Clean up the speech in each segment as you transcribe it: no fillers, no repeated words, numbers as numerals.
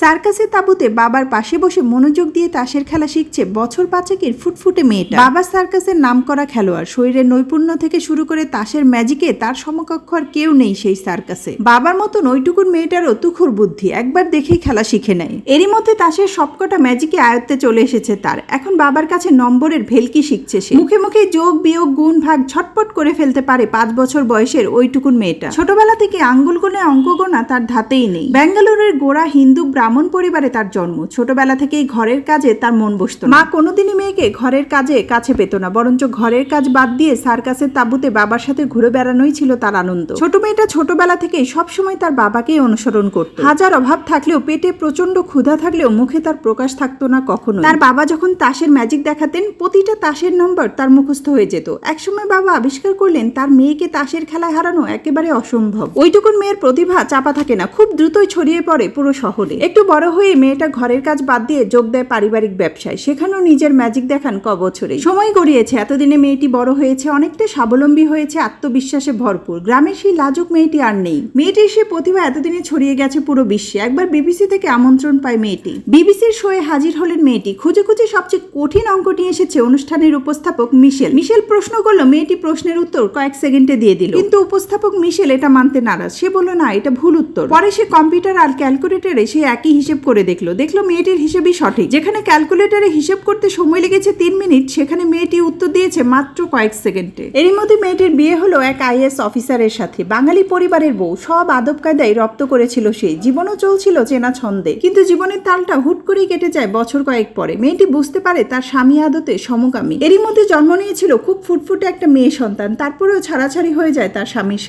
সার্কাসের তাঁবুতে বাবার পাশে বসে মনোযোগ দিয়ে তাসের খেলা শিখছে বছর পাঁচেকের ফুটফুটে মেয়েটা। বাবা সার্কাসের নামকরা খেলোয়াড়, শরীরের নৈপুণ্য থেকে শুরু করে তাসের ম্যাজিকে তার সমকক্ষ আর কেউ নেই সেই সার্কাসে। বাবার মতন ওইটুকুর মেয়েটারও তুখুর বুদ্ধি, একবার দেখেই খেলা শিখে নেয়। এরই মধ্যে তাসের সবকটা ম্যাজিকে আয়ত্তে চলে এসেছে তার। এখন বাবার কাছে নম্বরের ভেলকি শিখছে সে। মুখে মুখে যোগ বিয়োগ গুণ ভাগ ছটপট করে ফেলতে পারে 5 বছর বয়সের ওইটুকুন মেয়েটা। ছোটবেলা থেকে আঙ্গুল গোনে অঙ্ক গোনা তার ধাতেই নেই। ব্যাঙ্গালোরের গোড়া হিন্দু ব্রাহ্মণ পরিবারে তার জন্ম। ছোটবেলা থেকেই ঘরের কাজে তার মন বসত না। মা কোনোদিনই মেয়েকে ঘরের কাজে কাছে পেত না, বরঞ্চ ঘরের কাজ বাদ দিয়ে সার্কাসের তাঁবুতে বাবার সাথে ঘুরে বেড়ানোই ছিল তার আনন্দ। ছোট মেয়েটা ছোটবেলা থেকেই সবসময় তার বাবাকেই অনুসরণ করত। হাজার অভাব থাকলেও, পেটে প্রচন্ড ক্ষুধা থাকলেও মুখে তার প্রকাশ থাকতো না কখনো। তার বাবা যখন তাসের ম্যাজিক দেখাতেন, প্রতিটা তাসের নম্বর তার মুখস্থ হয়ে যেত। একসময় বাবা আবিষ্কার করলেন তার মেয়েকে তাসের খেলায় হারানো একেবারে অসম্ভব। ওইটুকুন মেয়ের প্রতিভা চাপা থাকে না, খুব দ্রুতই ছড়িয়ে পড়ে পুরো শহরে। একটু বড় হয়ে মেয়েটা ঘরের কাজ বাদ দিয়ে যোগ দেয় পারিবারিক ব্যবসায়। সেখানেও নিজের ম্যাজিক দেখান বছরে। সময় গড়িয়েছে, এতদিনে মেয়েটি বড় হয়েছে, অনেকটা স্বাবলম্বী হয়েছে, আত্মবিশ্বাসে ভরপুর। গ্রামের সেই লাজুক মেয়েটি আর নেই। মেয়েটির সেই প্রতিভা এতদিনে ছড়িয়ে গেছে পুরো বিশ্বে। একবার বিবিসি থেকে আমন্ত্রণ পায় মেয়েটি। বিবিসির শোয়ে হাজির হলেন মেয়েটি। খুঁজে খুঁজে সবচেয়ে কঠিন অঙ্কটি এসেছে অনুষ্ঠানের উপস্থাপক মিশেল। মিশেল প্রশ্ন করলো, মেয়েটি প্রশ্নের উত্তর কয়েক সেকেন্ডে দিয়ে দিল। কিন্তু উপস্থাপক মিশেল এটা মানতে নারাজ। সে বলল, না, এটা ভুল উত্তর। পরে সে কম্পিউটার আর ক্যালকুলেটরে সে একই হিসেব করে দেখলো মেয়েটির হিসেবই সঠিক। যেখানে ক্যালকুলেটরে হিসেব করতে সময় লেগেছে 3 মিনিট, সেখানে মেয়েটি উত্তর দিয়েছে মাত্র কয়েক সেকেন্ডে। এরই মধ্যে মেয়েটির বিয়ে হলো এক আইএএস অফিসারের সাথে। বাঙালি পরিবারের বউ, সব আদব কায়দায় রপ্ত করেছিল সে। জীবনও চলছিল চেনা ছন্দে। কিন্তু জীবনের তালটা হুট করেই কেটে যায় বছর কয়েক পরে। মেয়েটি বুঝতে পারে তার স্বামী আদতে সমকামী। এরই মধ্যে জন্ম নিয়েছিল খুব ফুটফুটে একটা মেয়ে সন্তান। তারপরেও ছাড়াছাড়ি হয়ে যায় তার স্বামীর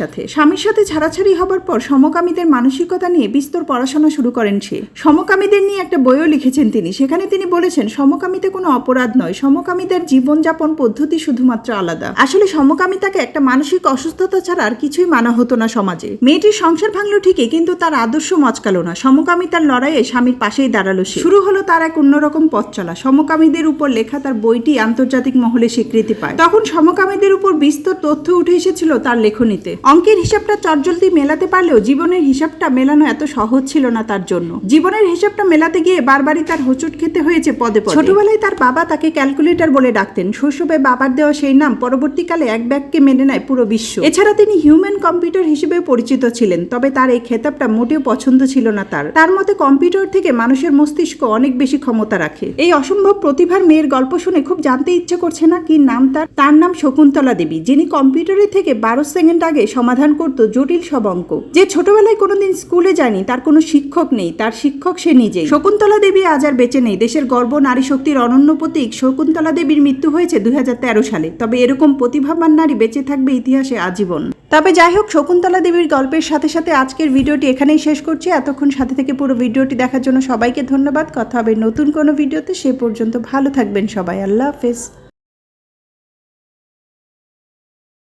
সাথে ছাড়াছাড়ি হবার পর সমকামীদের মানসিকতা নিয়ে বিস্তর পড়াশোনা শুরু করেন সে। সমকামীদের নিয়ে একটা বইও লিখেছেন তিনি। সেখানে তিনি বলেছেন, সমকামিতা কোনো অপরাধ নয়, সমকামীদের জীবনযাপন পদ্ধতি শুধুমাত্র আলাদা। আসলে সমকামিতাকে একটা মানসিক অসুস্থতা ছাড়া আর কিছুই মানা হতো না সমাজে। মেয়েটির সংসার ভাঙলো ঠিকই, কিন্তু তার আদর্শ মচকালো না। সমকামিতার লড়াইয়ে স্বামীর পাশেই দাঁড়ালো সে। শুরু হলো তার এক অন্যরকম পথ চলা। সমকামীদের উপর লেখা তার বইটি আন্তর্জাতিক মহলে স্বীকৃতি পায়। তখন সমকামীদের উপর বিস্তর তথ্য উঠে এসেছিল তার লেখনীতে। অঙ্কের হিসাবটা চটজলদি মেলাতে পারলেও জীবনের হিসাবটা মেলানো এত সহজ ছিল না তার জন্য। জীবনের হিসাবটা মেলাতে গিয়ে বারবারই তার হোঁচট খেতে হয়েছে পদে পদে। ছোটবেলায় তার বাবা তাকে ক্যালকুলেটর বলে ডাকতেন। শৈশবে বাবার দেওয়া সেই নাম পরবর্তীকালে এক ব্যাগকে মেনে নেয় পুরো বিশ্ব। এছাড়া তিনি হিউম্যান কম্পিউটার হিসেবে পরিচিত ছিলেন। তবে তার এই খেতাবটা মোটেও পছন্দ ছিল না তার মতে কম্পিউটার থেকে মানুষের মস্তিষ্ক অনেক বেশি ক্ষমতা রাখে। এই অসম্ভব প্রতিভার মেয়ের গল্প শুনে খুব জানতে ইচ্ছে করছে না কি নাম তার নাম শকুন্তলা দেবী, যিনি কম্পিউটারের থেকে 12 সেকেন্ড আগে সমাধান করত জটিল সব অঙ্ক। যে ছোটবেলায় কোনোদিন স্কুলে যায়নি, তার কোনো শিক্ষক নেই, তার শিক্ষক সে নিজেই। শকুন্তলা দেবী আজ আর বেঁচে নেই। দেশের গর্ব, নারী শক্তির অনন্য প্রতীক শকুন্তলা দেবীর মৃত্যু হয়েছে 2013 সালে। তবে এরকম প্রতিভাবান নারী বেঁচে থাকবে ইতিহাসে আজীবন। তবে যাই হোক, শকুন্তলা দেবীর গল্পের সাথে সাথে আজকের ভিডিওটি এখানেই শেষ করছি। এতক্ষণ সাথে থেকে পুরো ভিডিওটি দেখার জন্য সবাইকে ধন্যবাদ। কথা হবে নতুন কোনো ভিডিওতে। সে পর্যন্ত ভালো থাকবেন সবাই। আল্লাহ হাফেজ।